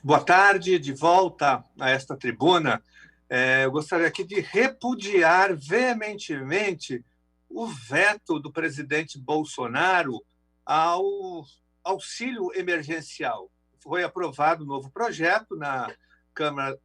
Boa tarde, de volta a esta tribuna. Eu gostaria aqui de repudiar veementemente o veto do presidente Bolsonaro ao auxílio emergencial. Foi aprovado um novo projeto na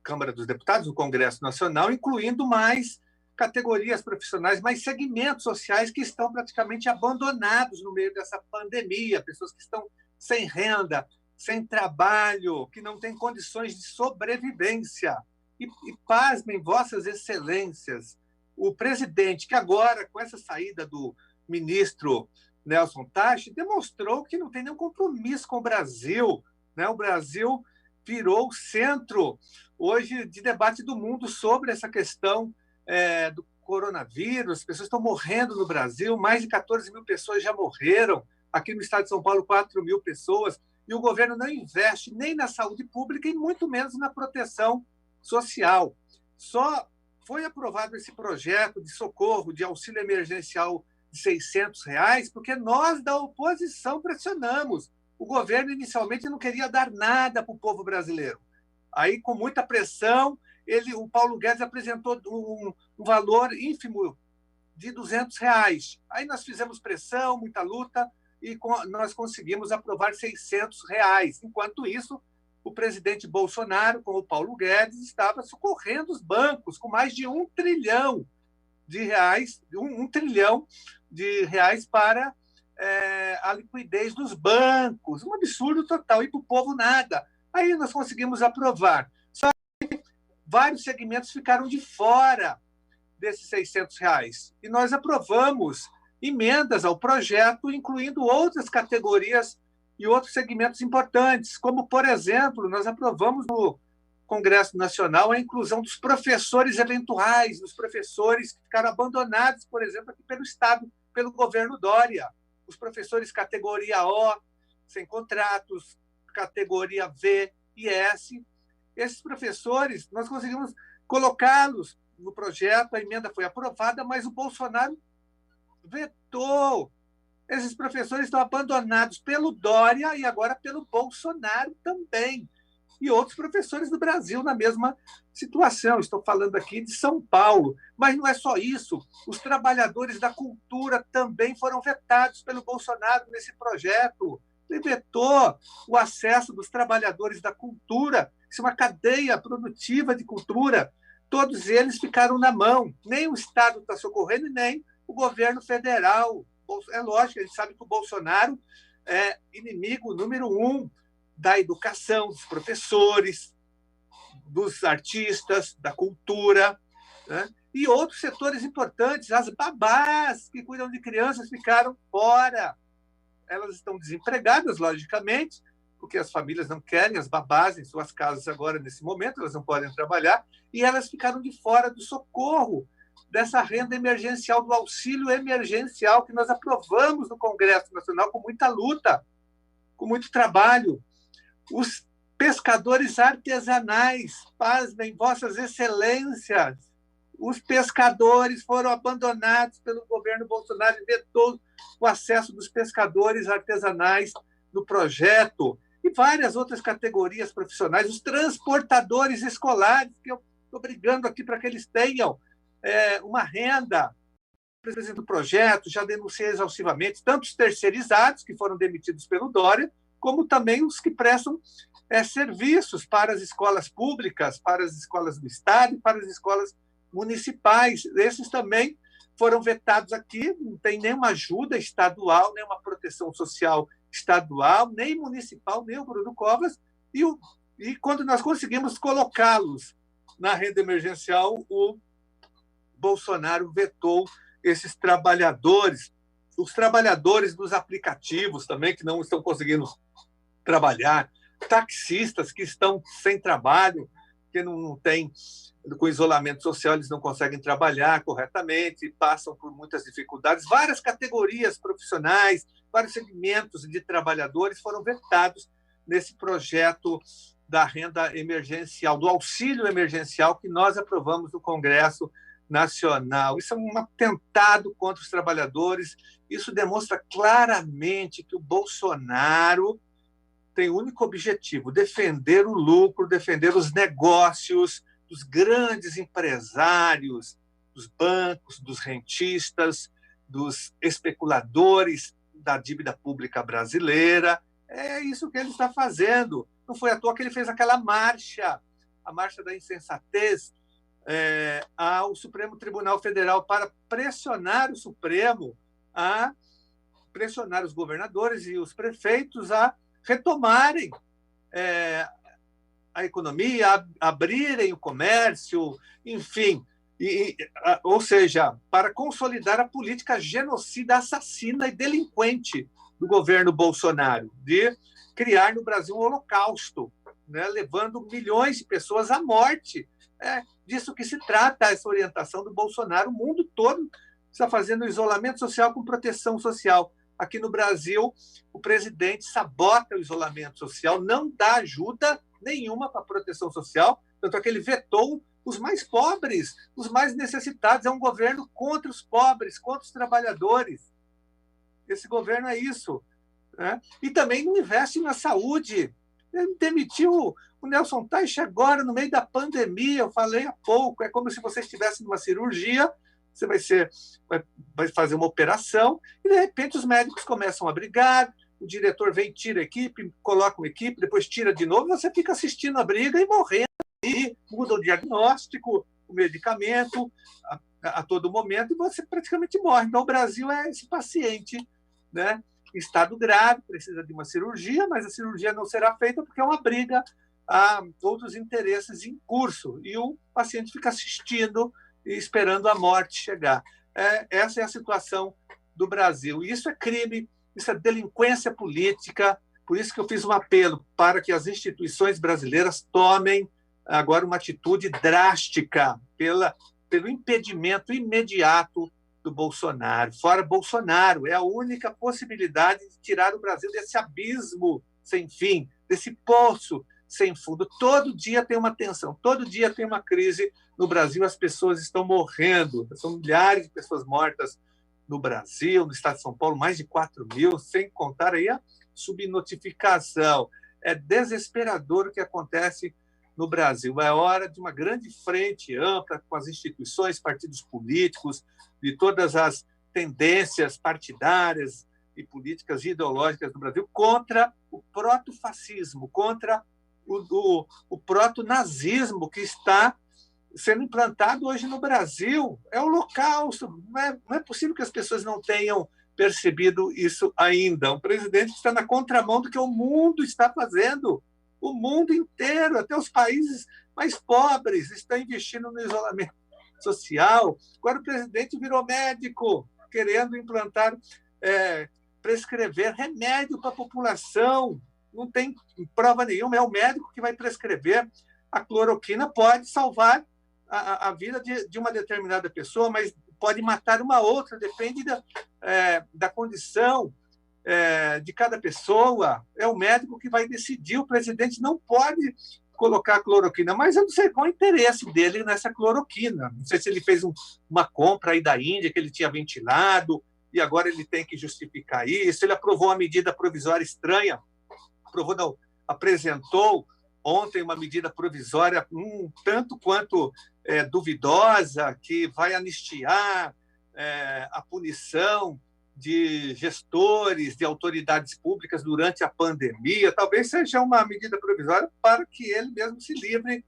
Câmara dos Deputados, no Congresso Nacional, incluindo mais categorias profissionais, mais segmentos sociais que estão praticamente abandonados no meio dessa pandemia, pessoas que estão sem renda, sem trabalho, que não têm condições de sobrevivência. E pasmem, vossas excelências, o presidente, que agora, com essa saída do ministro Nelson Taixe, demonstrou que não tem nenhum compromisso com o Brasil. O Brasil virou o centro, hoje, de debate do mundo sobre essa questão do coronavírus. As pessoas estão morrendo no Brasil, mais de 14 mil pessoas já morreram, aqui no estado de São Paulo, 4 mil pessoas, e o governo não investe nem na saúde pública e muito menos na proteção social. Só foi aprovado esse projeto de socorro, de auxílio emergencial de R$ 600, porque nós da oposição pressionamos. O governo inicialmente não queria dar nada para o povo brasileiro. Aí, com muita pressão, o Paulo Guedes apresentou um valor ínfimo de R$ 200. Aí nós fizemos pressão, muita luta, e nós conseguimos aprovar R$ 600. Enquanto isso, o presidente Bolsonaro, com o Paulo Guedes, estava socorrendo os bancos com mais de R$ 1 trilhão para a liquidez dos bancos. Um absurdo total, e para o povo nada. Aí nós conseguimos aprovar. Só que vários segmentos ficaram de fora desses R$ 600. E nós aprovamos emendas ao projeto, incluindo outras categorias e outros segmentos importantes, como, por exemplo, nós aprovamos no Congresso Nacional a inclusão dos professores eventuais, dos professores que ficaram abandonados, por exemplo, aqui pelo Estado, pelo governo Dória, os professores categoria O, sem contratos, categoria V e S. Esses professores, nós conseguimos colocá-los no projeto, a emenda foi aprovada, mas o Bolsonaro vetou. Esses professores estão abandonados pelo Dória e agora pelo Bolsonaro também. E outros professores do Brasil na mesma situação. Estou falando aqui de São Paulo. Mas não é só isso. Os trabalhadores da cultura também foram vetados pelo Bolsonaro nesse projeto. Ele vetou o acesso dos trabalhadores da cultura. Isso é uma cadeia produtiva de cultura. Todos eles ficaram na mão. Nem o Estado está socorrendo, nem o governo federal. É lógico, a gente sabe que o Bolsonaro é inimigo número 1 da educação, dos professores, dos artistas, da cultura, né? E outros setores importantes. As babás que cuidam de crianças ficaram fora. Elas estão desempregadas, logicamente, porque as famílias não querem as babás em suas casas agora, nesse momento, elas não podem trabalhar, e elas ficaram de fora do socorro, dessa renda emergencial, do auxílio emergencial que nós aprovamos no Congresso Nacional com muita luta, com muito trabalho. Os pescadores artesanais, pasmem, vossas excelências, os pescadores foram abandonados pelo governo Bolsonaro e vetou o acesso dos pescadores artesanais no projeto, e várias outras categorias profissionais, os transportadores escolares, que eu estou brigando aqui para que eles tenham uma renda. Presidente do projeto, já denunciei exaustivamente, tanto os terceirizados, que foram demitidos pelo Dória, como também os que prestam serviços para as escolas públicas, para as escolas do Estado e para as escolas municipais. Esses também foram vetados aqui, não tem nenhuma ajuda estadual, nenhuma proteção social estadual, nem municipal, nem o Bruno Covas, e quando nós conseguimos colocá-los na renda emergencial, o Bolsonaro vetou esses trabalhadores, os trabalhadores dos aplicativos também, que não estão conseguindo trabalhar, taxistas que estão sem trabalho, que não têm, com isolamento social, eles não conseguem trabalhar corretamente, passam por muitas dificuldades. Várias categorias profissionais, vários segmentos de trabalhadores foram vetados nesse projeto da renda emergencial, do auxílio emergencial que nós aprovamos no Congresso Nacional. Isso é um atentado contra os trabalhadores. Isso demonstra claramente que o Bolsonaro tem o único objetivo: defender o lucro, defender os negócios dos grandes empresários, dos bancos, dos rentistas, dos especuladores da dívida pública brasileira. É isso que ele está fazendo. Não foi à toa que ele fez aquela marcha, a marcha da insensatez, ao Supremo Tribunal Federal, para pressionar o Supremo, a pressionar os governadores e os prefeitos a retomarem a economia, abrirem o comércio, enfim, ou seja, para consolidar a política genocida, assassina e delinquente do governo Bolsonaro, de criar no Brasil um holocausto, né, levando milhões de pessoas à morte. É disso que se trata essa orientação do Bolsonaro. O mundo todo está fazendo isolamento social com proteção social. Aqui no Brasil, o presidente sabota o isolamento social, não dá ajuda nenhuma para a proteção social, tanto é que ele vetou os mais pobres, os mais necessitados. É um governo contra os pobres, contra os trabalhadores. Esse governo é isso, né? E também não investe na saúde. Ele demitiu o Nelson Teich agora, no meio da pandemia, eu falei há pouco, é como se você estivesse numa cirurgia, você vai fazer uma operação, e de repente os médicos começam a brigar, o diretor vem, tira a equipe, coloca uma equipe, depois tira de novo, você fica assistindo a briga e morrendo, e muda o diagnóstico, o medicamento a todo momento, e você praticamente morre. Então o Brasil é esse paciente, né? Em estado grave, precisa de uma cirurgia, mas a cirurgia não será feita porque é uma briga a outros interesses em curso, e o paciente fica assistindo e esperando a morte chegar. Essa é a situação do Brasil. E isso é crime, isso é delinquência política, por isso que eu fiz um apelo para que as instituições brasileiras tomem agora uma atitude drástica pelo impedimento imediato do Bolsonaro. Fora Bolsonaro, é a única possibilidade de tirar o Brasil desse abismo sem fim, desse poço sem fundo. Todo dia tem uma tensão, todo dia tem uma crise no Brasil, as pessoas estão morrendo, são milhares de pessoas mortas no Brasil, no estado de São Paulo, mais de 4.000, sem contar aí a subnotificação. É desesperador o que acontece no Brasil. É hora de uma grande frente ampla com as instituições, partidos políticos, de todas as tendências partidárias e políticas ideológicas do Brasil contra o protofascismo, contra o proto-nazismo que está sendo implantado hoje no Brasil. É o holocausto. Não é possível que as pessoas não tenham percebido isso ainda. Um presidente que está na contramão do que o mundo está fazendo. O mundo inteiro, até os países mais pobres, estão investindo no isolamento social. Agora o presidente virou médico, querendo implantar, prescrever remédio para a população. Não tem prova nenhuma, é o médico que vai prescrever. A cloroquina pode salvar a vida de uma determinada pessoa, mas pode matar uma outra, depende da condição de cada pessoa. É o médico que vai decidir, o presidente não pode colocar cloroquina, mas eu não sei qual é o interesse dele nessa cloroquina. Não sei se ele fez uma compra aí da Índia que ele tinha ventilado e agora ele tem que justificar isso. Ele aprovou uma medida provisória estranha, apresentou ontem uma medida provisória tanto quanto duvidosa, que vai anistiar a punição de gestores, de autoridades públicas durante a pandemia. Talvez seja uma medida provisória para que ele mesmo se livre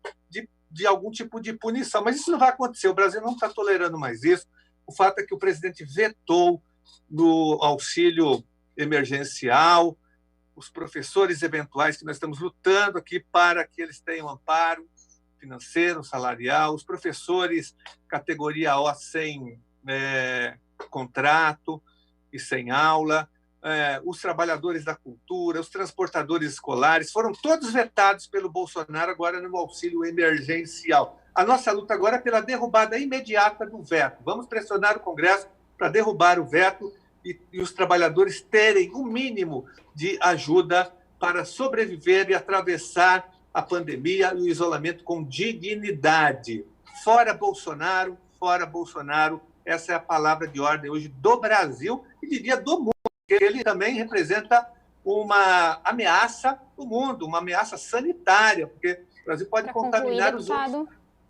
de algum tipo de punição. Mas isso não vai acontecer, o Brasil não está tolerando mais isso. O fato é que o presidente vetou no auxílio emergencial, os professores eventuais, que nós estamos lutando aqui para que eles tenham amparo financeiro, salarial, os professores categoria O sem contrato e sem aula, os trabalhadores da cultura, os transportadores escolares, foram todos vetados pelo Bolsonaro agora no auxílio emergencial. A nossa luta agora é pela derrubada imediata do veto. Vamos pressionar o Congresso para derrubar o veto e os trabalhadores terem um mínimo de ajuda para sobreviver e atravessar a pandemia e o isolamento com dignidade. Fora Bolsonaro, fora Bolsonaro. Essa é a palavra de ordem hoje do Brasil e, diria, do mundo, porque ele também representa uma ameaça no mundo, uma ameaça sanitária, porque o Brasil pode Para concluir, contaminar os outros. deputado.